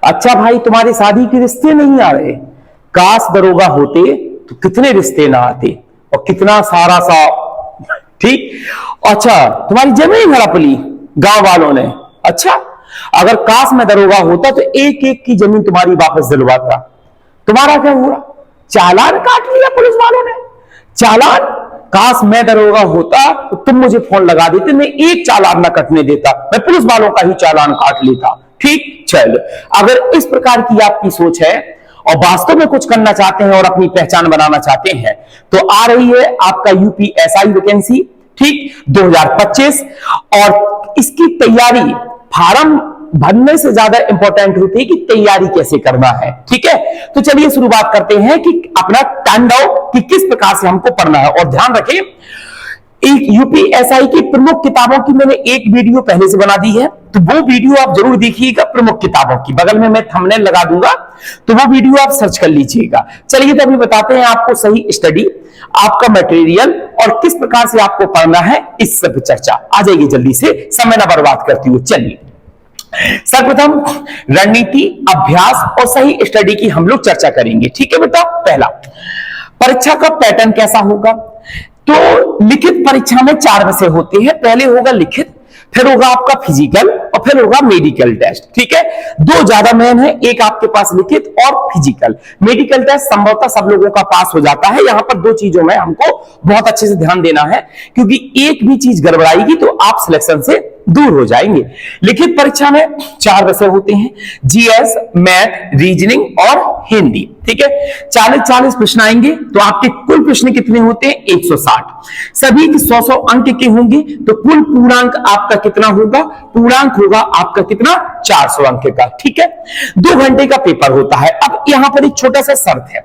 अच्छा भाई, तुम्हारी शादी के रिश्ते नहीं आ रहे। काश दरोगा होते तो कितने रिश्ते ना आते और कितना सारा सा। ठीक। अच्छा, तुम्हारी जमीन हड़प ली गांव वालों ने। अच्छा, अगर काश में दरोगा होता तो एक एक की जमीन तुम्हारी वापस दिलवाता। तुम्हारा क्या हुआ? चालान काट लिया पुलिस वालों ने। चालान? काश मैं दरोगा होता तो तुम मुझे फोन लगा देते, मैं एक चालान ना कटने देता, मैं पुलिस वालों का ही चालान काट लेता। ठीक। चलो, अगर इस प्रकार की आपकी सोच है और वास्तव में कुछ करना चाहते हैं और अपनी पहचान बनाना चाहते हैं तो आ रही है आपका यूपीएसआई वैकेंसी। ठीक, 2025। और इसकी तैयारी फार्म भरने से ज्यादा इंपॉर्टेंट होती है कि तैयारी कैसे करना है। ठीक है, तो चलिए शुरुआत करते हैं कि अपना टर्न डाउन कि किस प्रकार से हमको पढ़ना है। और ध्यान रखें, एक यूपीएसआई की प्रमुख किताबों की मैंने एक वीडियो पहले से बना दी है, तो वो वीडियो आप जरूर देखिएगा। प्रमुख किताबों की बगल में मैं थंबनेल लगा दूंगा, तो वो वीडियो आप सर्च कर लीजिएगा। चलिए, तो अभी बताते हैं आपको सही स्टडी, आपका मटेरियल और किस प्रकार से आपको पढ़ना है, इस सब चर्चा आ जाएगी जल्दी से, समय ना बर्बाद करती हुए। चलिए, सर्वप्रथम रणनीति, अभ्यास और सही स्टडी की हम लोग चर्चा करेंगे। ठीक है बेटा। पहला, परीक्षा का पैटर्न कैसा होगा? तो लिखित परीक्षा में 4 विषय होते हैं। पहले होगा लिखित, फिर होगा आपका फिजिकल और फिर होगा मेडिकल टेस्ट। ठीक है, 2 ज्यादा मेन है, एक आपके पास लिखित और फिजिकल। मेडिकल टेस्ट संभवतः सब लोगों का पास हो जाता है। यहां पर 2 चीजों में हमको बहुत अच्छे से ध्यान देना है, क्योंकि एक भी चीज गड़बड़ाएगी तो आप सिलेक्शन से दूर हो जाएंगे। लिखित परीक्षा में 4 विषय होते हैं, जीएस, मैथ, रीजनिंग और हिंदी। ठीक है, 40-40 प्रश्न आएंगे, तो आपके कुल प्रश्न कितने होते हैं? 160। सभी 100-100 अंक के होंगे, तो कुल पूर्णांक आपका कितना होगा? पूर्णांक होगा आपका कितना? 400 अंक का। ठीक है, 2 घंटे का पेपर होता है। अब यहां पर एक छोटा सा शर्त है,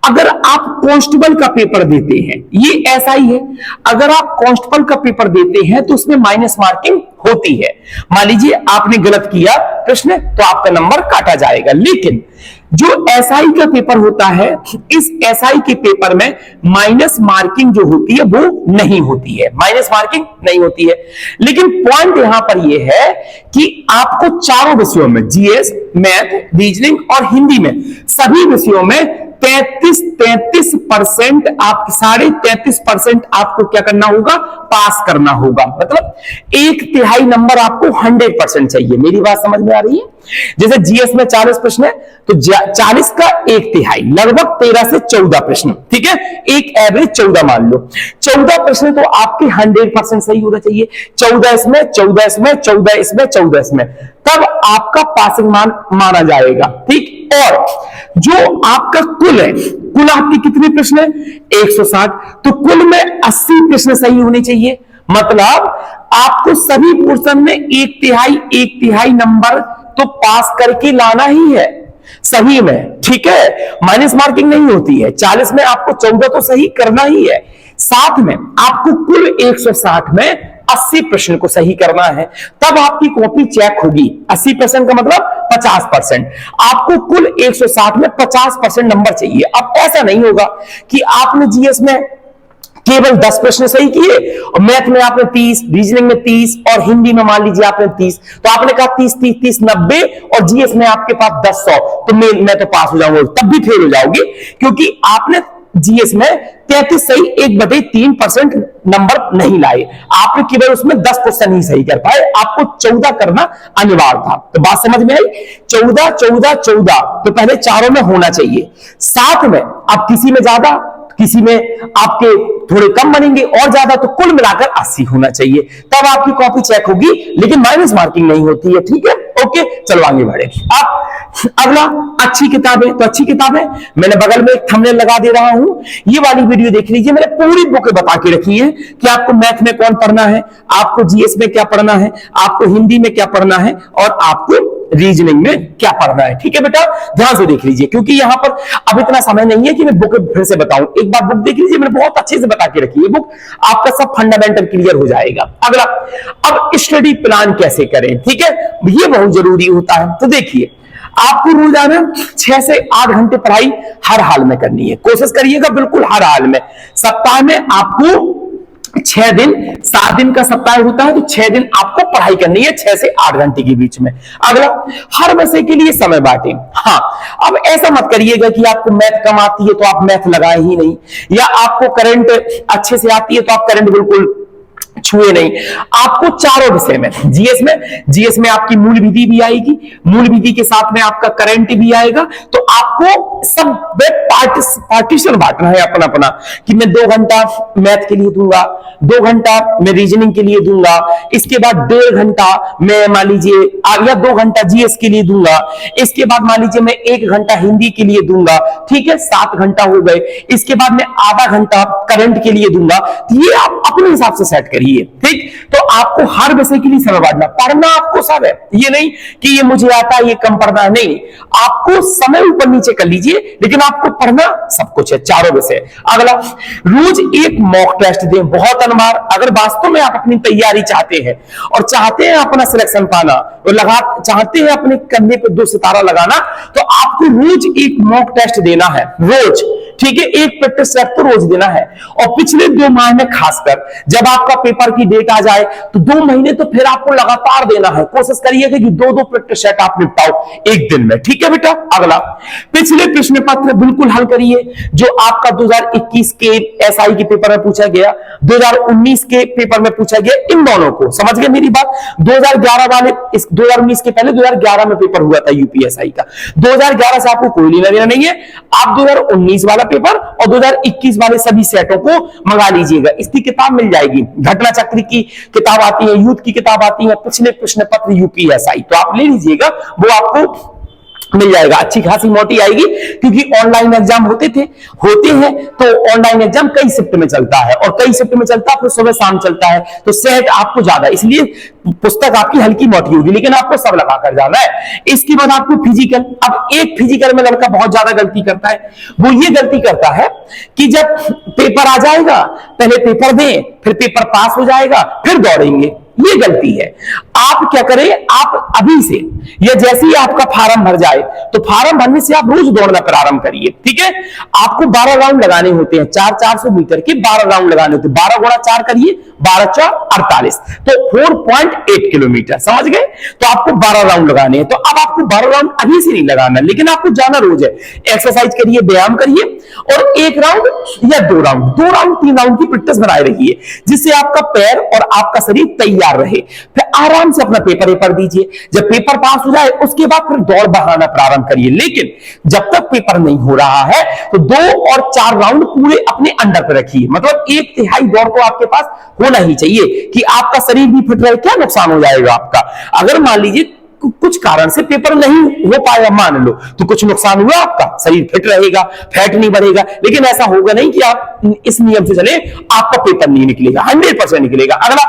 अगर आप कांस्टेबल का पेपर देते हैं, ये ऐसा ही है, अगर आप कांस्टेबल का पेपर देते हैं तो उसमें माइनस मार्किंग होती है। मान लीजिए आपने गलत किया प्रश्न तो आपका नंबर काटा जाएगा। लेकिन जो एसआई का पेपर होता है, इस एसआई के पेपर में माइनस मार्किंग जो होती है वो नहीं होती है, माइनस मार्किंग नहीं होती है। लेकिन पॉइंट यहां पर यह है कि आपको चारों विषयों में, जीएस, मैथ, रीजनिंग और हिंदी में, सभी विषयों में 33% आप 33.5% आपको क्या करना होगा? पास करना होगा। मतलब 1/3 नंबर आपको 100% चाहिए। मेरी बात समझ में आ रही है? जैसे जीएस में 40 प्रश्न है तो 40 का 1/3 लगभग 13 से 14 प्रश्न। ठीक है, एक एवरेज 14 मान लो। 14 प्रश्न तो आपके 100% सही होना चाहिए। 14 इसमें, 14 इसमें, 14 इसमें, 14 इसमें, तब आपका पासिंग माना जाएगा। ठीक, और जो आपका कुल है, कुल आपके कितने प्रश्न है? 160। तो कुल में 80 प्रश्न सही होने चाहिए। मतलब आपको सभी पोर्शन में 1/3 नंबर तो पास करके लाना ही है सभी में। ठीक है, माइनस मार्किंग नहीं होती है। 40 में आपको 14 तो सही करना ही है, साथ में आपको कुल 160 में 80 प्रश्न को सही करना है, तब आपकी कॉपी चेक होगी। 80% का मतलब 50%। आपको कुल 160 में 50% नंबर चाहिए। अब ऐसा नहीं होगा कि आपने जीएस में केवल 10 प्रश्न सही किए और मैथ में आपने 30, रीजनिंग में 30 और हिंदी में मान लीजिए आपने 30, तो आपने कहा 30 90 और जीएस में आपके पास 10 100, तो मैं तो पास हो जाऊंगा। तब भी फेल हो जाओगे, क्योंकि आपने जीएस में 33 सही 1/3% नंबर नहीं लाए। आपने केवल उसमें 10 क्वेश्चन ही सही कर पाए, आपको 14 करना अनिवार्य था। तो बात समझ में आई? 14 14 14 तो पहले चारों में होना चाहिए, साथ में अब किसी में ज्यादा, किसी में आपके थोड़े कम बनेंगे और ज्यादा, तो कुल मिलाकर 80 होना चाहिए, तब आपकी कॉपी चेक होगी। लेकिन माइनस मार्किंग नहीं होती है। ठीक है, ओके, चलो आगे बढ़े। अब अगला, अच्छी किताबें। तो अच्छी किताबें मैंने बगल में एक थंबनेल लगा दे रहा हूं, ये वाली वीडियो देख लीजिए। मैंने पूरी बुक बता के रखी है कि आपको मैथ में कौन पढ़ना है, आपको जीएस में क्या पढ़ना है, आपको हिंदी में क्या पढ़ना है और आपको रीजनिंग में क्या पढ़ना है। ठीक है बेटा, ध्यान से देख लीजिए, क्योंकि यहां पर अब इतना समय नहीं है कि मैं बुक फिर से बताऊं। एक बार बुक देख लीजिए, मैंने बहुत अच्छे से बता के रखी है बुक, आपका सब फंडामेंटल क्लियर हो जाएगा। अगला, अब स्टडी प्लान कैसे करें? ठीक है, ये बहुत जरूरी होता है। तो देखिए, आपको रोजाना 6 से 8 घंटे पढ़ाई हर हाल में करनी है। कोशिश करिएगा बिल्कुल हर हाल में। सप्ताह में आपको 6 दिन, 7 दिन का सप्ताह होता है, तो 6 दिन आपको पढ़ाई करनी है 6 से 8 घंटे के बीच में। अगला, हर विषय के लिए समय बांटे। हाँ, अब ऐसा मत करिएगा कि आपको मैथ कम आती है तो आप मैथ लगाए ही नहीं, या आपको करंट अच्छे से आती है तो आप करंट बिल्कुल छुए नहीं। आपको चारों विषय में, जीएस में आपकी मूल विधि भी आएगी, मूल विधि के साथ में आपका करंट भी आएगा, तो आपको सब पार्टीशन बांटना है अपना अपना, कि मैं 2 घंटा मैथ के लिए दूंगा, 2 घंटा मैं रीजनिंग के लिए दूंगा, इसके बाद 1.5 घंटा मैं मान लीजिए या 2 घंटा जीएस के लिए दूंगा, इसके बाद मान लीजिए मैं 1 घंटा हिंदी के लिए दूंगा, ठीक है, 7 घंटा हो गए, इसके बाद मैं आधा घंटा करंट के लिए दूंगा। तो ये आप अपने हिसाब से सेट करिए, ठीक। तो आपको हर विषय के लिए समय बांटना, पढ़ना आपको सब है, ये नहीं कि ये मुझे आता है ये कम पढ़ना, नहीं, आपको समय ऊपर नीचे कर लीजिए, लेकिन आपको पढ़ना सब कुछ है, चारों विषय। अगला, रोज एक मॉक टेस्ट दें, बहुत अनबार। अगर वास्तव में आप अपनी तैयारी चाहते हैं और चाहते हैं अपना सिलेक्शन पाना और चाहते हैं अपने कंधे पर 2 सितारा लगाना, तो आपको रोज एक मॉक टेस्ट देना है, रोज, ठीक है, एक प्रैक्टिस सेट तो रोज देना है। और पिछले 2 माह में खासकर जब आपका पेपर की डेट आ जाए तो 2 महीने तो फिर आपको लगातार देना है। कोशिश करिएगा कि 2-2 प्रैक्टिस सेट आप निपटाओ एक दिन में, ठीक है बेटा। अगला, पिछले प्रश्न पत्र बिल्कुल हल करिए, जो आपका 2021 के एसआई के पेपर में पूछा गया, 2019 के पेपर में पूछा गया, इन दोनों को समझ गए मेरी बात। 2011 वाले, इस 2019 के पहले 2011 में पेपर हुआ था यूपीएसआई का, 2011 से आपको कोई लेना देना नहीं है। आप 2019 वाला पेपर और 2021 वाले सभी सेटों को मंगा लीजिएगा। इसकी किताब मिल जाएगी, घटना चक्र की किताब आती है, यूथ की किताब आती है, पिछले प्रश्न पत्र यूपीएसआई, तो आप ले लीजिएगा, वो आपको मिल जाएगा। अच्छी खासी मोटी आएगी, क्योंकि ऑनलाइन एग्जाम होते हैं, तो ऑनलाइन एग्जाम कई शिफ्ट में चलता है, और कई शिफ्ट में चलता है, फिर सुबह शाम चलता है, तो सेट आपको ज्यादा, इसलिए पुस्तक आपकी हल्की मोटी होगी, लेकिन आपको सब लगा कर जाना है। इसके बाद आपको फिजिकल, अब एक फिजिकल में लड़का बहुत ज्यादा गलती करता है, वो ये गलती करता है कि जब पेपर आ जाएगा पहले पेपर दें, फिर पेपर पास हो जाएगा, फिर दौड़ेंगे, ये गलती है। आप क्या करें, आप अभी से या जैसे ही आपका फार्म भर जाए, तो फार्म भरने से आप रोज दौड़ना प्रारंभ करिए, ठीक है। आपको 12 राउंड लगाने होते हैं, 400 मीटर के 12 राउंड लगाने होते हैं, 12 गुणा 4 करिए, 12 4 48, तो 4.8 किलोमीटर, समझ गए। तो आपको 12 राउंड लगाने हैं, तो अब आपको 12 राउंड अभी से नहीं लगाना, लेकिन आपको जाना रोज है। एक्सरसाइज करिए, व्यायाम करिए, और 1 राउंड या 2 राउंड, 2 राउंड 3 राउंड की प्रैक्टिस बनाए रखिए, जिससे आपका पैर और आपका शरीर तैयार रहे। फिर आराम से अपना पेपर दीजिए, जब पेपर पास हो जाए उसके बाद फिर दौड़ बढ़ाना प्रारंभ करिए। लेकिन जब तक पेपर नहीं हो रहा है तो 2 और 4 राउंड पूरे अपने अंडर पर रखिए, मतलब 1/3 दौड़ तो आपके पास होना ही चाहिए, कि आपका शरीर भी फिट रहे। क्या नुकसान हो जाएगा आपका, अगर मान लीजिए कुछ कारण से पेपर नहीं हो पाएगा, मान लो, तो कुछ नुकसान हुआ आपका, शरीर फिट रहेगा, फैट नहीं बढ़ेगा, लेकिन ऐसा होगा नहीं कि आप इस नियम से चले आपका पेपर नहीं निकलेगा, 100% निकलेगा। अगला,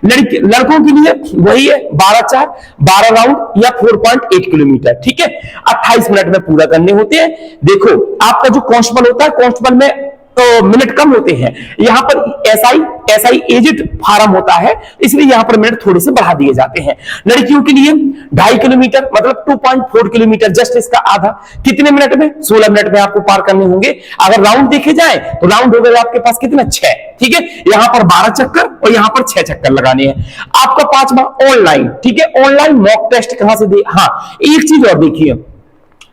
लड़कों के लिए वही है, 12 4 12 राउंड या 4.8 किलोमीटर, ठीक है, 28 मिनट में पूरा करने होते हैं। देखो, आपका जो कांस्टेबल होता है, कांस्टेबल में तो मिनट कम होते हैं, यहां पर एसआई एजेड फार्म होता है, इसलिए यहां पर मिनट थोड़े से बढ़ा दिए जाते हैं। लड़कियों के लिए 2.5 किलोमीटर, मतलब 2.4 किलोमीटर, जस्ट इसका आधा, कितने मिनट में, 16 मिनट में आपको पार करने होंगे। अगर राउंड देखे जाए तो राउंड हो गए आपके पास कितना, 6, ठीक है, यहां पर 12 चक्कर और यहां पर 6 चक्कर लगाने हैं। आपका 5वां ऑनलाइन, ठीक है, ऑनलाइन मॉक टेस्ट कहां से दे, हाँ एक चीज और देखिए,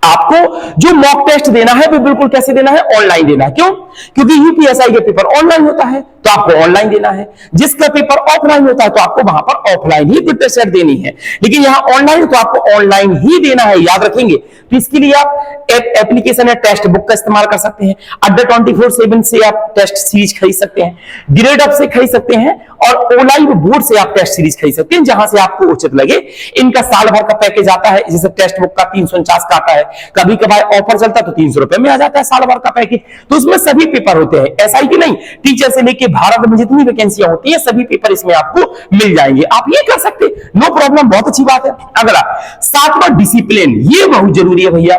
आपको जो मॉक टेस्ट देना है वो बिल्कुल कैसे देना है, ऑनलाइन देना है। क्यों, क्योंकि यूपीएसआई का पेपर ऑनलाइन होता है, तो आपको ऑनलाइन देना है। जिसका पेपर ऑफलाइन होता है तो आपको वहां पर ऑफलाइन ही प्रैक्टिस सेट देनी है, लेकिन यहां ऑनलाइन है तो आपको ऑनलाइन ही देना है, याद रखेंगे। तो इसके लिए आप एप्लीकेशन या टेक्स्ट बुक का इस्तेमाल कर सकते हैं, अड्डा 24/7 से आप टेस्ट सीरीज खरीद सकते हैं, ग्रेड अप से खरीद सकते हैं, और ओलाइव बोर्ड से आप टेस्ट सीरीज खरीद सकते हैं, जहां से आपको उचित लगे। इनका साल भर का पैकेज आता है, जैसे टेक्स्ट बुक का 349 का आता है, कभी कभार ऑफर चलता है तो 300 रुपए में आ जाता है साल भर का पैकेज। तो उसमें सभी पेपर होते हैं, एसआई की नहीं, टीचर से लेके भारत में जितनी वैकेंसियां होती है सभी पेपर इसमें आपको मिल जाएंगे, आप ये कर सकते, नो प्रॉब्लम, बहुत अच्छी बात है। अगला, 7वां डिसिप्लिन, ये बहुत जरूरी है भैया।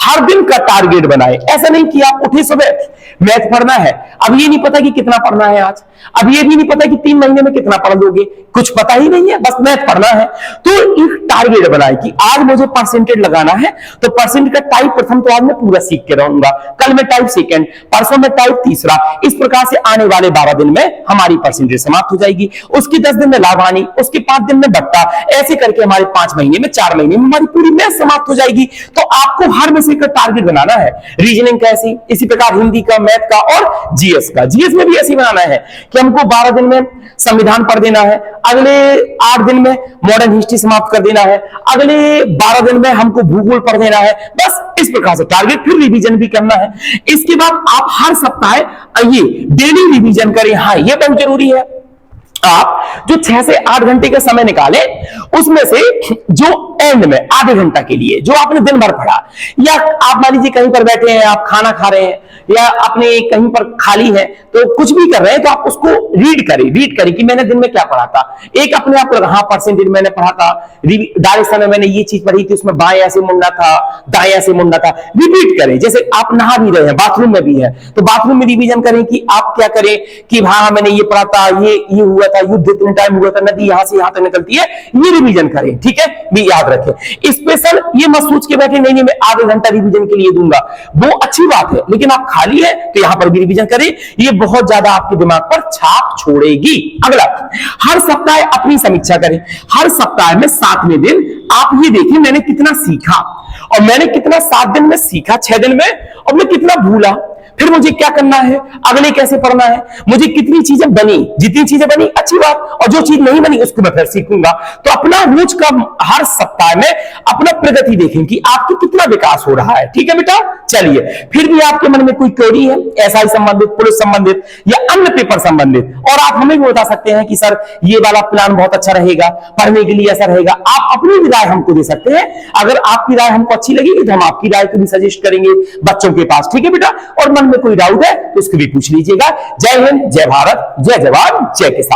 हर दिन का टारगेट बनाए, ऐसा नहीं कि आप उठे सुबह मैथ पढ़ना है, अब ये नहीं पता कि कितना पढ़ना है आज, अब ये भी नहीं पता कि 3 महीने में कितना पढ़ लोगे, कुछ पता ही नहीं है, बस मैथ पढ़ना है। तो एक टारगेट बनाए कि आज मुझे परसेंटेज लगाना है, तो परसेंटेज का टाइप प्रथम तो आज मैं पूरा सीख के रहूंगा, कल मैं टाइप सेकंड, परसों में टाइप तीसरा। इस प्रकार से आने वाले 12 दिन में हमारी परसेंटेज समाप्त हो जाएगी, उसकी 10 दिन में लाभानी, उसके 5 दिन में बट्टा, ऐसे करके हमारे 5 महीने में, 4 महीने में हमारी पूरी मैथ समाप्त हो जाएगी। तो आपको हर विषय का टारगेट बनाना है। रीजनिंग का ऐसी, इसी प्रकार हिंदी का, मैथ का और जीएस का। जीएस में भी ऐसे बनाना है कि हमको 12 दिन में संविधान पढ़ देना है, अगले 8 दिन में मॉडर्न हिस्ट्री समाप्त कर देना है, अगले 12 दिन में हमको भूगोल पढ़ देना है। बस इस प्रकार से टारगेट, फिर रिवीजन भी करना है। इसके बाद आप हर सप्ताह ये डेली रिवीजन करें। हाँ, ये बहुत जरूरी है। आप जो 6 से 8 घंटे का समय निकाले, उसमें से जो एंड में आधे घंटा के लिए जो आपने दिन भर पढ़ा, या आप मान लीजिए कहीं पर बैठे हैं, आप खाना खा रहे हैं, या अपने कहीं पर खाली है, तो कुछ भी कर रहे हैं, तो आप उसको रीड करें कि मैंने दिन में क्या पढ़ा था। एक अपने आप को, हाँ परसेंटेज मैंने पढ़ा था, डायरेक्शन में मैंने ये चीज पढ़ी थी, उसमें बाएं ऐसे मुड़ना था, दाएं ऐसे मुड़ना था, रिपीट करें। जैसे आप नहा भी रहे हैं, बाथरूम में भी है, तो बाथरूम में रिवीजन करें कि आप क्या करें कि हाँ मैंने ये पढ़ा था, ये हुआ था, युद्ध इतने टाइम हुआ था, नदी यहां से यहां तक निकलती है, ये रिवीजन करें। ठीक है, भी याद रखें। स्पेशल ये मत सोच के बैठे नहीं मैं आधे घंटा रिवीजन के लिए दूंगा, वो अच्छी बात है, लेकिन आप खाली है तो यहां पर भी रिवीजन करें, ये बहुत ज्यादा आपके दिमाग पर छाप छोड़ेगी। अगला, हर सप्ताह अपनी समीक्षा करें। हर सप्ताह में 7वें दिन आप ये देखें मैंने कितना सीखा, और मैंने कितना 7 दिन में सीखा, 6 दिन में, और मैं कितना भूला, फिर मुझे क्या करना है, अगले कैसे पढ़ना है, मुझे कितनी चीजें बनी, जितनी चीजें बनी अच्छी बात, और जो चीज नहीं बनी उसको मैं फिर सीखूंगा। तो अपना रोज का हर सप्ताह में अपना प्रगति देखें कि आपकी कितना विकास हो रहा है। ठीक है बेटा, चलिए फिर भी आपके मन में कोई क्वेरी है एसआई संबंधित, पुलिस संबंधित या अन्य पेपर संबंधित, और आप हमें भी बता सकते हैं कि सर ये वाला प्लान बहुत अच्छा रहेगा, पढ़ने के लिए ऐसा रहेगा। आप अपनी भी राय हमको दे सकते हैं, अगर आपकी राय हमको अच्छी लगेगी तो हम आपकी राय को भी सजेस्ट करेंगे बच्चों के पास। ठीक है बेटा, और मन में कोई डाउट है तो उसको भी पूछ लीजिएगा। जय हिंद, जय भारत, जय जवान, जय किसान।